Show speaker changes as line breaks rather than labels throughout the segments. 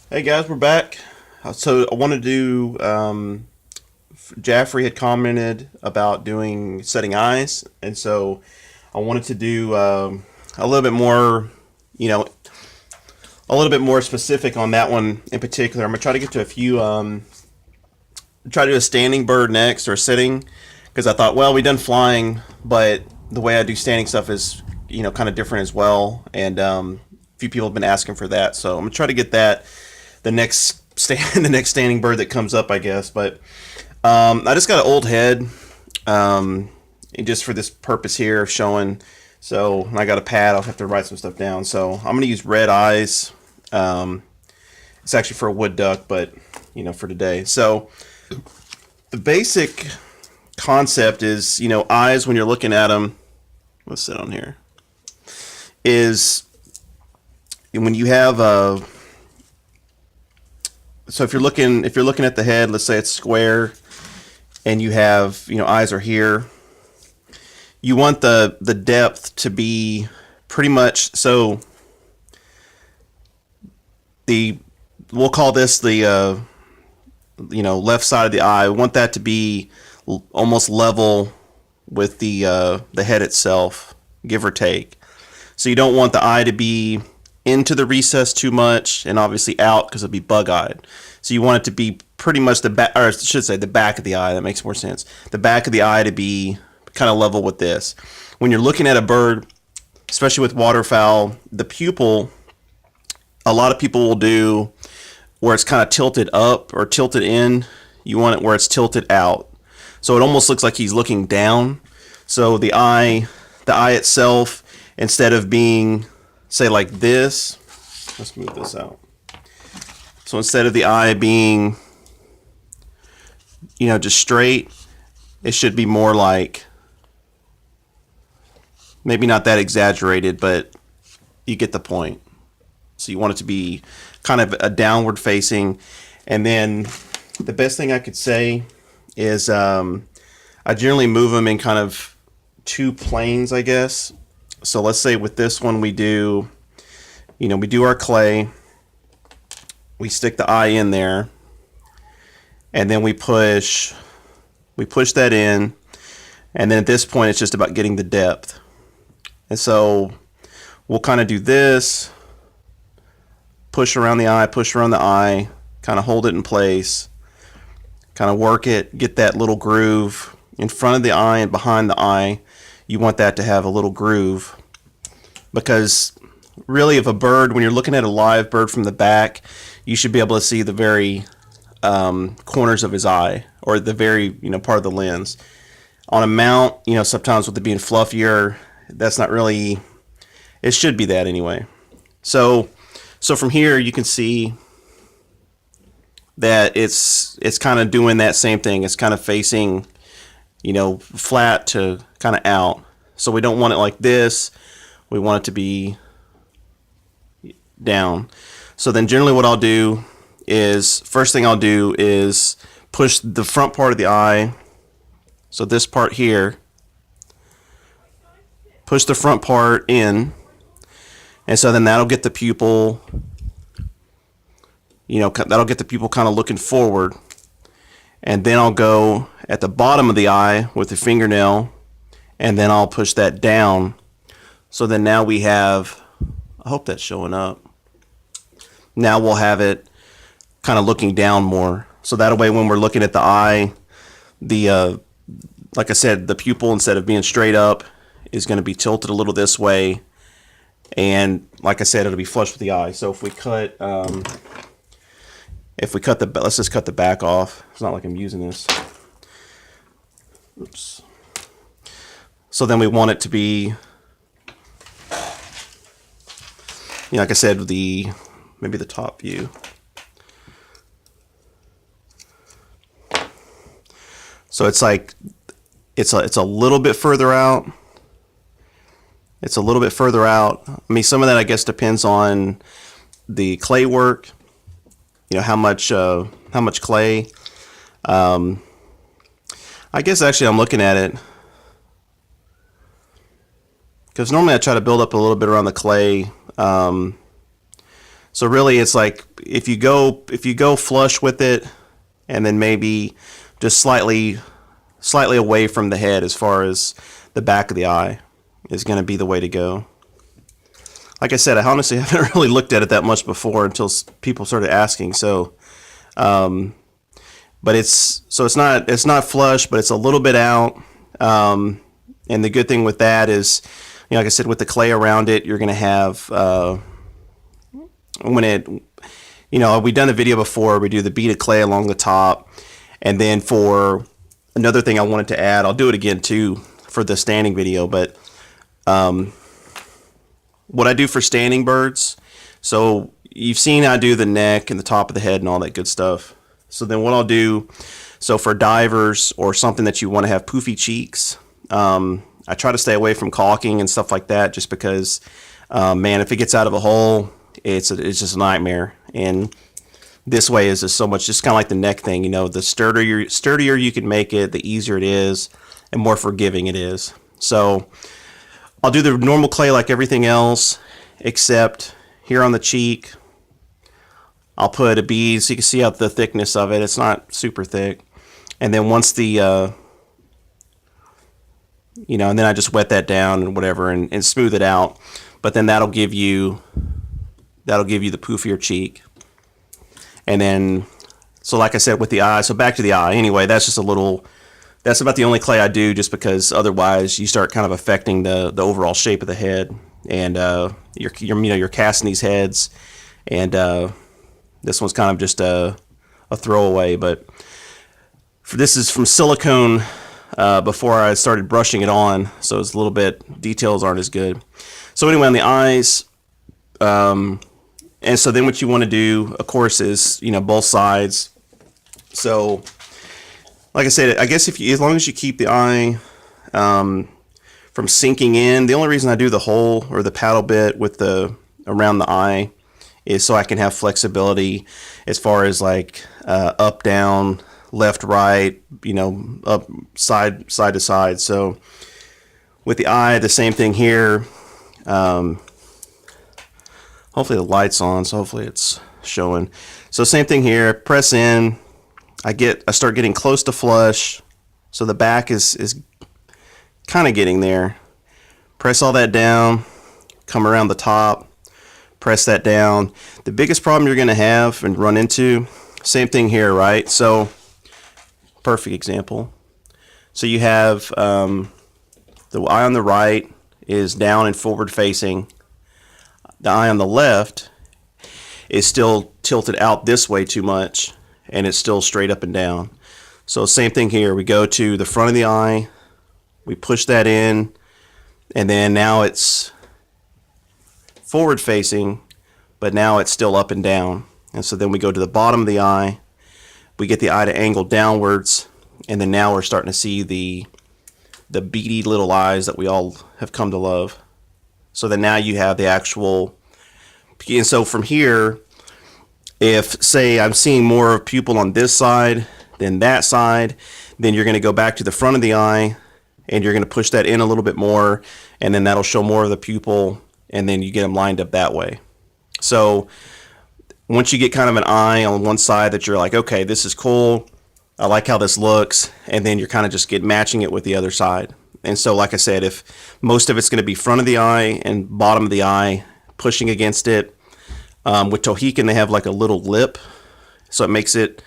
Hey guys, we're back. So I wanted to do. Jaffrey had commented about doing setting eyes, and so I wanted to do a little bit more, you know, a little bit more specific on that one in particular. I'm gonna try to get to a few. Try to do a standing bird next or sitting, because I thought, well, we done flying, but the way I do standing stuff is kind of different as well, and a few people have been asking for that, so I'm gonna try to get that the next the next standing bird that comes up, I guess. But I just got an old head, just for this purpose here of showing. So I got a pad. I'll have to write some stuff down. So I'm gonna use red eyes. Um, it's actually for a wood duck, but for today. So the basic concept is, eyes when you're looking at them. Let's sit on here. Is when you have a so if you're looking at the head, let's say it's square, and you have eyes are here. You want the depth to be pretty much so. We'll call this the left side of the eye. We want that to be almost level with the head itself, give or take. So you don't want the eye to be into the recess too much, and obviously out because it'll be bug-eyed. So you want it to be pretty much the back, or I should say the back of the eye. That makes more sense. The back of the eye to be kind of level with this. When you're looking at a bird, especially with waterfowl, the pupil, a lot of people will do where it's kind of tilted up or tilted in. You want it where it's tilted out. So it almost looks like he's looking down. So the eye itself, instead of being, say, like this, let's move this out. So instead of the eye being, just straight, it should be more like, maybe not that exaggerated, but you get the point. So you want it to be kind of a downward facing. And then the best thing I could say is I generally move them in kind of two planes, I guess. So let's say with this one we do our clay, we stick the eye in there, and then we push that in, and then at this point it's just about getting the depth. And so we'll kind of do this, push around the eye, kind of hold it in place, kind of work it, get that little groove in front of the eye and behind the eye. You want that to have a little groove, because really, if a bird, when you're looking at a live bird from the back, you should be able to see the very corners of his eye, or the very part of the lens. On a mount, sometimes with it being fluffier, that's not really. It should be that anyway. So from here you can see that it's kind of doing that same thing. It's kind of facing, flat to kind of out. So we don't want it like this. We want it to be down. So then generally what I'll do is, first thing I'll do is push the front part of the eye. So this part here, push the front part in, and so then that'll get the pupil, kind of looking forward. And then I'll go at the bottom of the eye with the fingernail, and then I'll push that down. So then now we have, I hope that's showing up. Now we'll have it kind of looking down more. So that way when we're looking at the eye, like I said, the pupil, instead of being straight up, is going to be tilted a little this way. And like I said, it'll be flush with the eye. So if we cut let's just cut the back off. It's not like I'm using this. Oops. So then we want it to be, like I said, maybe the top view. So it's like it's a little bit further out. It's a little bit further out. I mean, some of that I guess depends on the clay work. How much clay. I guess actually I'm looking at it, because normally I try to build up a little bit around the clay. So really, it's like if you go flush with it, and then maybe just slightly away from the head as far as the back of the eye is going to be the way to go. Like I said, I honestly haven't really looked at it that much before until people started asking. So, but it's not flush, but it's a little bit out. And the good thing with that is, like I said, with the clay around it, you're going to have when it, we've done the video before. We do the bead of clay along the top, and then for another thing I wanted to add, I'll do it again too for the standing video, but what I do for standing birds, so you've seen I do the neck and the top of the head and all that good stuff. So then what I'll do, so for divers or something that you want to have poofy cheeks, I try to stay away from caulking and stuff like that, just because, man, if it gets out of a hole, it's just a nightmare. And this way is just so much, just kind of like the neck thing, the sturdier you can make it, the easier it is, and more forgiving it is. So I'll do the normal clay like everything else, except here on the cheek, I'll put a bead so you can see out the thickness of it. It's not super thick. And then once the, and then I just wet that down and whatever and smooth it out. But then that'll give you the poofier cheek. And then, so like I said with the eye, so back to the eye. Anyway, that's about the only clay I do, just because otherwise you start kind of affecting the overall shape of the head, and you're casting these heads, and this one's kind of just a throwaway. But this is from silicone before I started brushing it on, so it's a little bit, details aren't as good. So anyway, on the eyes, and so then what you want to do, of course, is both sides. So like I said, I guess as long as you keep the eye from sinking in, the only reason I do the hole or the paddle bit with around the eye is so I can have flexibility as far as like up, down, left, right, up, side to side. So with the eye, the same thing here. Hopefully the light's on, so hopefully it's showing. So same thing here, press in. I start getting close to flush, so the back is kind of getting there. Press all that down, come around the top, press that down. The biggest problem you're going to have and run into, same thing here, right? So, perfect example. So you have the eye on the right is down and forward facing. The eye on the left is still tilted out this way too much, and it's still straight up and down. So same thing here. We go to the front of the eye, we push that in, and then now it's forward facing, but now it's still up and down. And so then we go to the bottom of the eye, we get the eye to angle downwards, and then now we're starting to see the beady little eyes that we all have come to love. So then now you have the actual, and so from here, if, say, I'm seeing more of pupil on this side than that side, then you're going to go back to the front of the eye, and you're going to push that in a little bit more, and then that'll show more of the pupil, and then you get them lined up that way. So once you get kind of an eye on one side that you're like, okay, this is cool, I like how this looks, and then you're kind of just matching it with the other side. And so, like I said, if most of it's going to be front of the eye and bottom of the eye, pushing against it, with Tohican, they have like a little lip, so it makes it,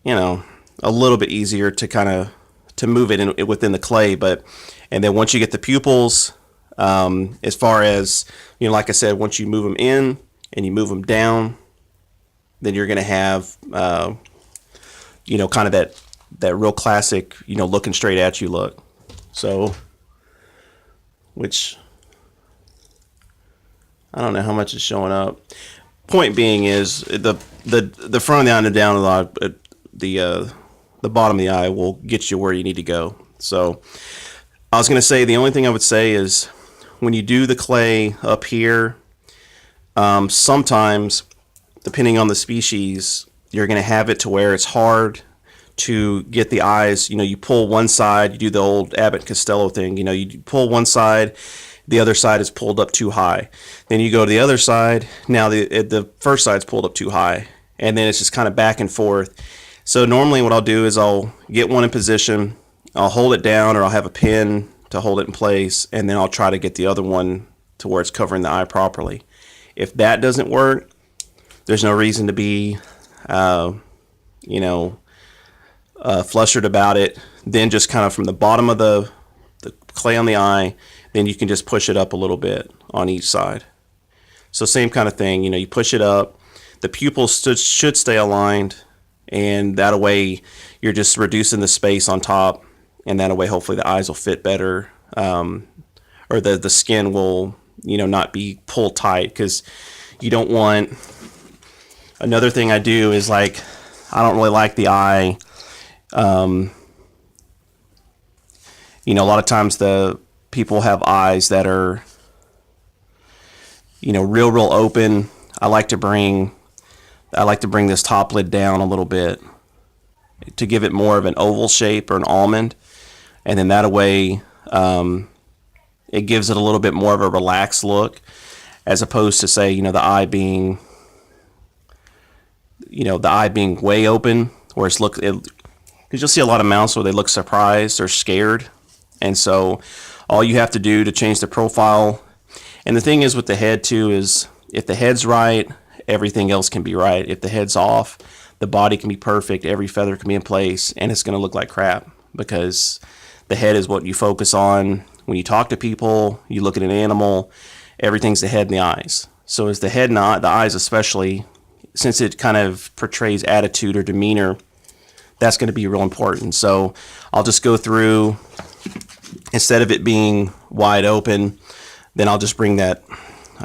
a little bit easier to kind of move it within the clay. And then once you get the pupils, as far as like I said, once you move them in and you move them down, then you're going to have, kind of that real classic, looking straight at you look. So, which I don't know how much is showing up. Point being is the front of the eye and the down of the eye, the bottom of the eye will get you where you need to go. So I was going to say, the only thing I would say is when you do the clay up here, sometimes depending on the species, you're going to have it to where it's hard to get the eyes. You pull one side, you do the old Abbott and Costello thing, you pull one side the other side is pulled up too high. Then you go to the other side, now the first side's pulled up too high, and then it's just kind of back and forth. So normally what I'll do is I'll get one in position, I'll hold it down, or I'll have a pin to hold it in place, and then I'll try to get the other one to where it's covering the eye properly. If that doesn't work, there's no reason to be flustered about it. Then just kind of from the bottom of the clay on the eye, then you can just push it up a little bit on each side. So same kind of thing, you push it up, the pupils should stay aligned, and that way you're just reducing the space on top, and that way hopefully the eyes will fit better, or the skin will not be pulled tight, because you don't want. Another thing I do is, like, I don't really like the eye. A lot of times the people have eyes that are, real open. I like to bring this top lid down a little bit to give it more of an oval shape or an almond, and then that way it gives it a little bit more of a relaxed look, as opposed to, say, the eye being way open, where because you'll see a lot of mounts where they look surprised or scared. And so all you have to do to change the profile, and the thing is with the head too, is if the head's right, everything else can be right. If the head's off, the body can be perfect, every feather can be in place, and it's going to look like crap, because the head is what you focus on when you talk to people, you look at an animal, everything's the head and the eyes. So is the head not, the eyes especially, since it kind of portrays attitude or demeanor, that's going to be real important. So I'll just go through, instead of it being wide open, then I'll just bring that,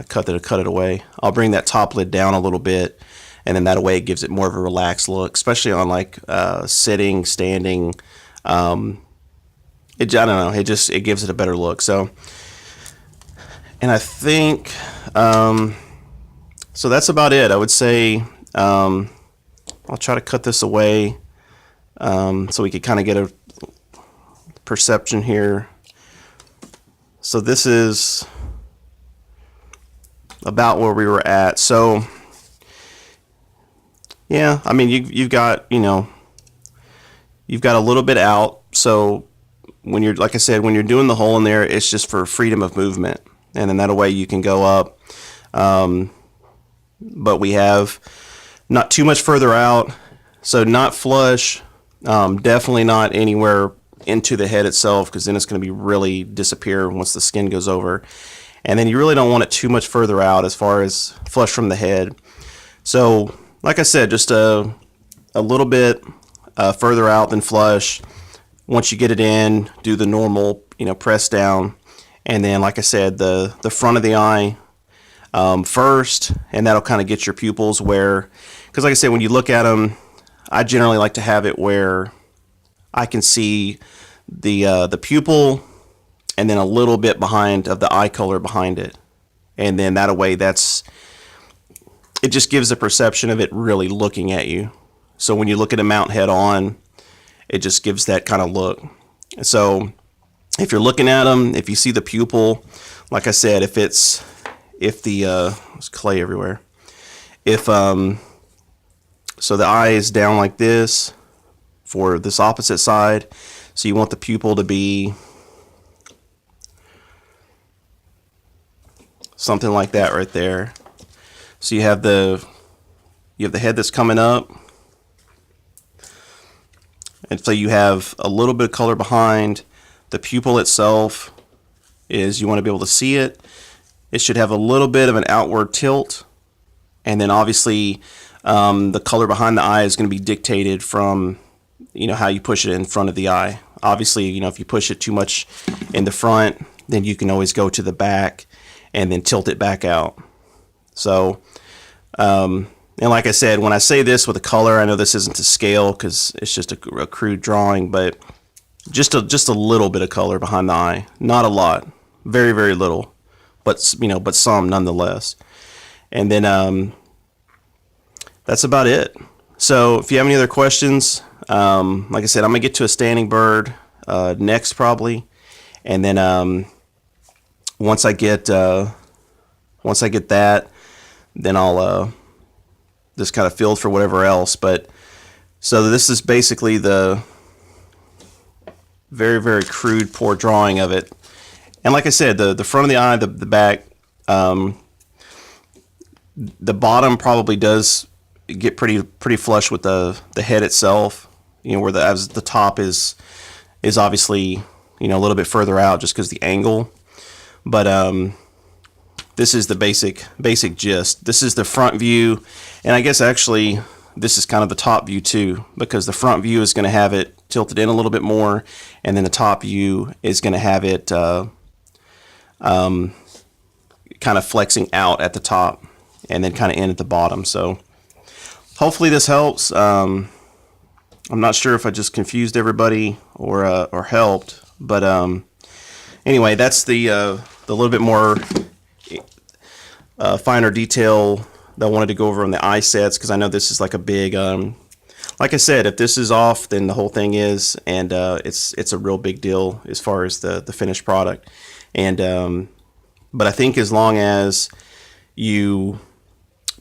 cut it away. I'll bring that top lid down a little bit, and then that way it gives it more of a relaxed look, especially on like sitting, standing. I don't know, it gives it a better look. So, and I think, so that's about it. I would say, I'll try to cut this away, so we could kind of get a perception here. So this is about where we were at. So yeah, I mean, you've got a little bit out. So when you're, like I said, when you're doing the hole in there, it's just for freedom of movement, and then that way you can go up. But we have not too much further out, so not flush, definitely not anywhere into the head itself, because then it's going to be really disappear once the skin goes over. And then you really don't want it too much further out as far as flush from the head. So like I said, just a little bit further out than flush. Once you get it in, do the normal, press down, and then, like I said, the front of the eye first, and that'll kind of get your pupils where, because like I said, when you look at them, I generally like to have it where I can see the pupil, and then a little bit behind of the eye color behind it, and then that way it just gives the perception of it really looking at you. So when you look at a mount head on, it just gives that kind of look. So if you're looking at them, if you see the pupil, like I said, there's clay everywhere. So the eye is down like this for this opposite side. So you want the pupil to be something like that right there. So you have the head that's coming up, and so you have a little bit of color behind. The pupil itself is, you want to be able to see it. It should have a little bit of an outward tilt, and then obviously the color behind the eye is going to be dictated from how you push it in front of the eye. Obviously, if you push it too much in the front, then you can always go to the back and then tilt it back out. So and like I said, when I say this with a color, I know this isn't to scale because it's just a crude drawing, but just a little bit of color behind the eye, not a lot, very, very little, but some nonetheless. And then that's about it. So if you have any other questions, like I said, I'm gonna get to a standing bird next probably, and then once I get that, then I'll just kind of field for whatever else. But so this is basically the very, very crude, poor drawing of it. And like I said, the front of the eye, the back, the bottom probably does get pretty flush with the head itself. You know, where the top is obviously, you know, a little bit further out just because the angle. But this is the basic gist. This is the front view, and I guess actually this is kind of the top view too, because the front view is going to have it tilted in a little bit more, and then the top view is going to have it kind of flexing out at the top and then kind of in at the bottom. So hopefully this helps. I'm not sure if I just confused everybody or helped, but anyway, that's the little bit more finer detail that I wanted to go over on the eye sets, because I know this is like a big, like I said, if this is off, then the whole thing is, and it's a real big deal as far as the finished product. And but I think as long as you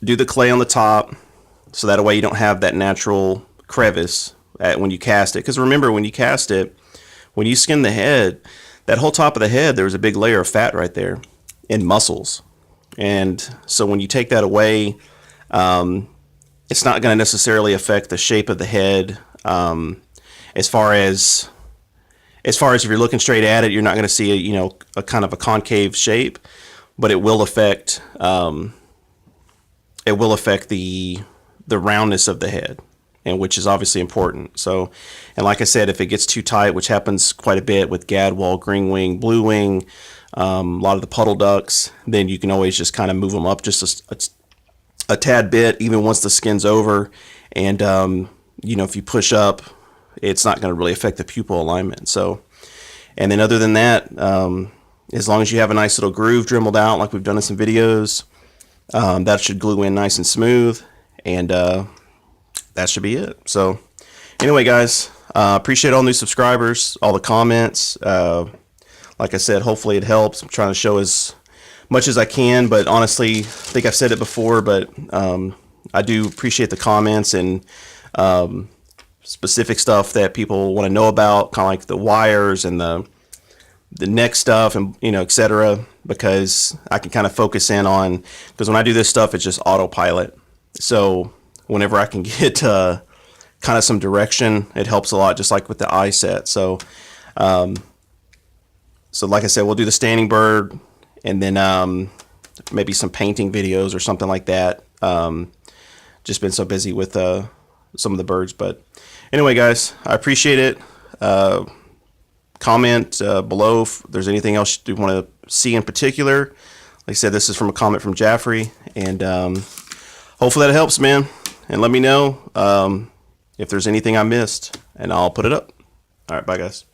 do the clay on the top, so that way you don't have that natural crevice when you cast it. Because remember, when you cast it, when you skin the head, that whole top of the head, there was a big layer of fat right there and muscles. And so when you take that away, it's not going to necessarily affect the shape of the head. As far as if you're looking straight at it, you're not going to see a kind of a concave shape, but it will affect the roundness of the head, and which is obviously important. So, and like I said, if it gets too tight, which happens quite a bit with gadwall, green wing, blue wing, a lot of the puddle ducks, then you can always just kind of move them up just a tad bit, even once the skin's over. And if you push up, it's not going to really affect the pupil alignment. So, and then other than that, as long as you have a nice little groove dremelled out like we've done in some videos, that should glue in nice and smooth, and that should be it. So anyway, guys, appreciate all new subscribers, all the comments. Like I said, hopefully it helps. I'm trying to show as much as I can, but honestly, I think I've said it before, but I do appreciate the comments and specific stuff that people want to know about, kind of like the wires and the neck stuff, and etc., because I can kind of focus in on, because when I do this stuff, it's just autopilot. So whenever I can get kind of some direction, it helps a lot, just like with the eye set. So so like I said, we'll do the standing bird, and then maybe some painting videos or something like that. Just been so busy with some of the birds. But anyway, guys, I appreciate it. Comment below if there's anything else you want to see in particular. Like I said, this is from a comment from Jaffrey, and hopefully that helps, man. And let me know if there's anything I missed, and I'll put it up. All right, bye, guys.